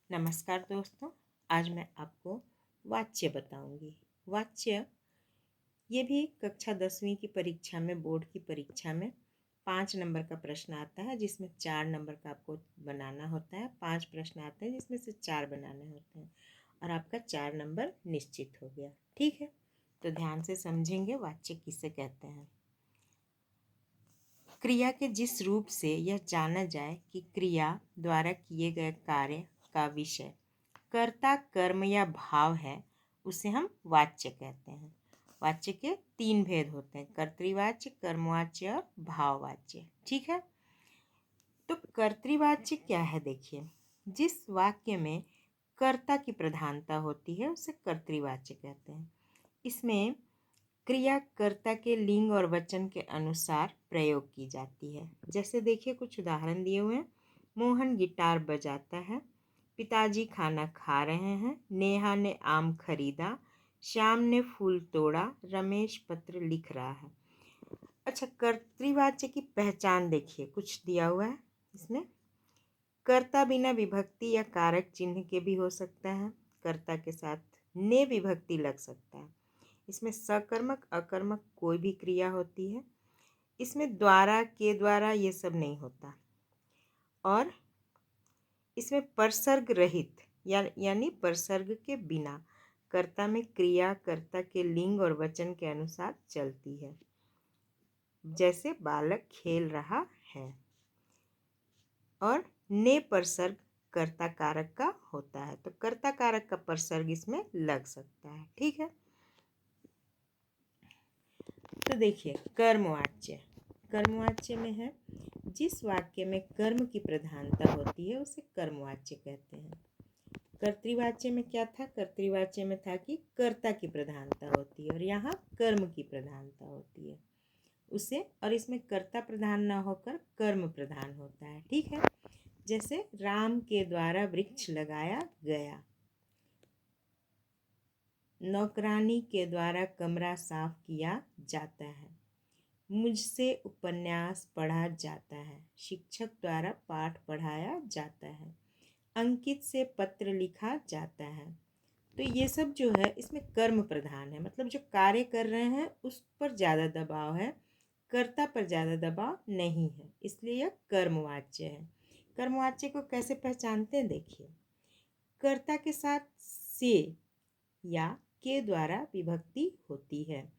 नमस्कार दोस्तों। आज मैं आपको वाच्य बताऊंगी। वाच्य ये भी कक्षा 10वीं की परीक्षा में, बोर्ड की परीक्षा में 5 नंबर का प्रश्न आता है, जिसमें 4 नंबर का आपको बनाना होता है। 5 प्रश्न आते हैं जिसमें से 4 बनाने होते हैं और आपका 4 नंबर निश्चित हो गया। ठीक है, तो ध्यान से समझेंगे वाच्य किसे कहते हैं। क्रिया के जिस रूप से यह जाना जाए कि क्रिया द्वारा किए गए कार्य का विषय कर्ता, कर्म या भाव है, उसे हम वाच्य कहते हैं। वाच्य के 3 भेद होते हैं: कर्तृवाच्य, कर्मवाच्य और भाववाच्य। ठीक है, तो कर्तृवाच्य क्या है? देखिए, जिस वाक्य में कर्ता की प्रधानता होती है उसे कर्तृवाच्य कहते हैं। इसमें क्रिया कर्ता के लिंग और वचन के अनुसार प्रयोग की जाती है। जैसे देखिए, कुछ उदाहरण दिए हुए हैं। मोहन गिटार बजाता है, पिताजी खाना खा रहे हैं, नेहा ने आम खरीदा, श्याम ने फूल तोड़ा, रमेश पत्र लिख रहा है। अच्छा, कर्तृवाच्य की पहचान देखिए, कुछ दिया हुआ है इसमें। कर्ता बिना विभक्ति या कारक चिन्ह के भी हो सकता है। कर्ता के साथ ने विभक्ति लग सकता है। इसमें सकर्मक, अकर्मक कोई भी क्रिया होती है। इसमें द्वारा, के द्वारा ये सब नहीं होता। और इसमें परसर्ग रहित यानी परसर्ग के बिना कर्ता में क्रिया कर्ता के लिंग और वचन के अनुसार चलती है। जैसे बालक खेल रहा है। और ने परसर्ग कर्ता कारक का होता है, तो कर्ता कारक का परसर्ग इसमें लग सकता है। ठीक है, तो देखिए, कर्मवाच्य। कर्मवाच्य में है जिस वाक्य में कर्म की प्रधानता होती है उसे कर्मवाच्य कहते हैं। कर्तृवाच्य में क्या था? कर्तृवाच्य में था कि कर्ता की प्रधानता होती है और यहाँ कर्म की प्रधानता होती है उसे, और इसमें कर्ता प्रधान न होकर कर्म प्रधान होता है। ठीक है, जैसे राम के द्वारा वृक्ष लगाया गया, नौकरानी के द्वारा कमरा साफ किया जाता है, मुझसे उपन्यास पढ़ा जाता है, शिक्षक द्वारा पाठ पढ़ाया जाता है, अंकित से पत्र लिखा जाता है। तो ये सब जो है इसमें कर्म प्रधान है, मतलब जो कार्य कर रहे हैं उस पर ज़्यादा दबाव है, कर्ता पर ज़्यादा दबाव नहीं है, इसलिए यह कर्मवाच्य है। कर्मवाच्य को कैसे पहचानते हैं? देखिए, कर्ता के साथ से या के द्वारा विभक्ति होती है।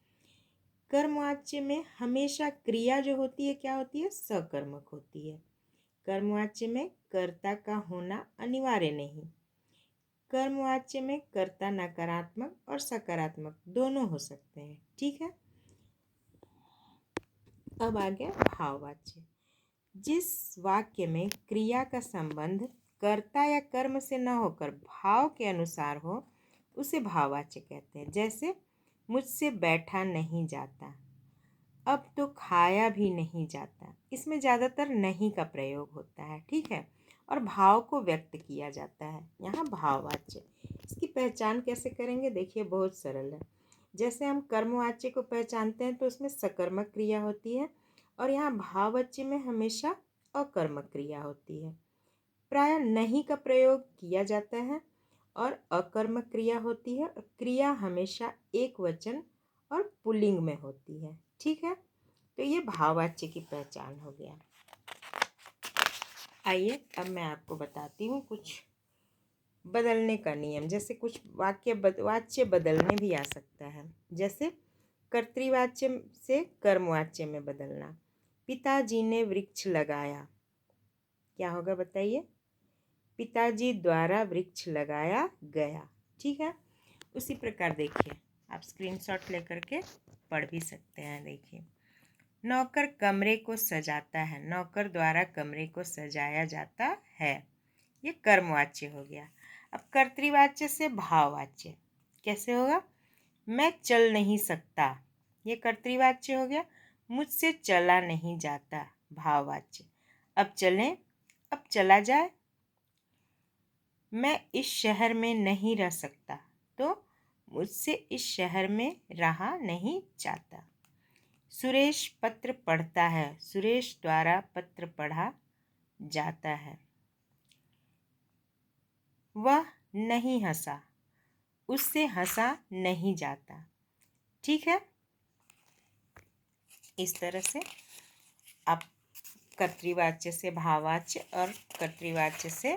कर्मवाच्य में हमेशा क्रिया जो होती है क्या होती है? सकर्मक होती है। कर्मवाच्य में कर्ता का होना अनिवार्य नहीं। कर्मवाच्य में कर्ता नकारात्मक और सकारात्मक दोनों हो सकते हैं। ठीक है, अब आ गया भाववाच्य। जिस वाक्य में क्रिया का संबंध कर्ता या कर्म से न होकर भाव के अनुसार हो उसे भाववाच्य कहते हैं। जैसे मुझसे बैठा नहीं जाता, अब तो खाया भी नहीं जाता। इसमें ज़्यादातर नहीं का प्रयोग होता है। ठीक है, और भाव को व्यक्त किया जाता है, यहाँ भाववाच्य। इसकी पहचान कैसे करेंगे? देखिए, बहुत सरल है। जैसे हम कर्मवाच्य को पहचानते हैं तो उसमें सकर्मक क्रिया होती है और यहाँ भाववाच्य में हमेशा अकर्मक क्रिया होती है। प्रायः नहीं का प्रयोग किया जाता है और अकर्मक क्रिया होती है। क्रिया हमेशा एक वचन और पुल्लिंग में होती है। ठीक है, तो ये भाववाच्य की पहचान हो गया। आइए अब मैं आपको बताती हूँ कुछ बदलने का नियम। जैसे कुछ वाच्य बदलने भी आ सकता है। जैसे कर्तृवाच्य से कर्मवाच्य में बदलना। पिताजी ने वृक्ष लगाया, क्या होगा बताइए? पिताजी द्वारा वृक्ष लगाया गया। ठीक है, उसी प्रकार देखिए, आप स्क्रीनशॉट लेकर के पढ़ भी सकते हैं। देखिए, नौकर कमरे को सजाता है, नौकर द्वारा कमरे को सजाया जाता है। ये कर्मवाच्य हो गया। अब कर्तृवाच्य से भाववाच्य कैसे होगा? मैं चल नहीं सकता, ये कर्तृवाच्य हो गया। मुझसे चला नहीं जाता, भाववाच्य। अब चलें, अब चला जाए। मैं इस शहर में नहीं रह सकता, तो मुझसे इस शहर में रहा नहीं जाता। सुरेश पत्र पढ़ता है, सुरेश द्वारा पत्र पढ़ा जाता है। वह नहीं हंसा, उससे हंसा नहीं जाता। ठीक है, इस तरह से आप कर्तृवाच्य से भाववाच्य और कर्तृवाच्य से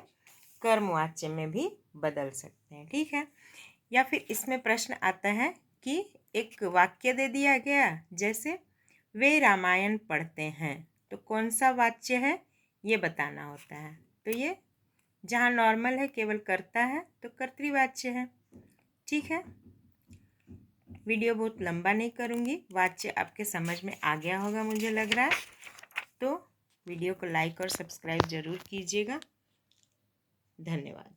कर्मवाच्य में भी बदल सकते हैं। ठीक है, या फिर इसमें प्रश्न आता है कि एक वाक्य दे दिया गया, जैसे वे रामायण पढ़ते हैं, तो कौन सा वाच्य है ये बताना होता है। तो ये जहाँ नॉर्मल है, केवल कर्ता है, तो कर्तृवाच्य है। ठीक है, वीडियो बहुत लंबा नहीं करूँगी, वाच्य आपके समझ में आ गया होगा मुझे लग रहा है। तो वीडियो को लाइक और सब्सक्राइब ज़रूर कीजिएगा। धन्यवाद।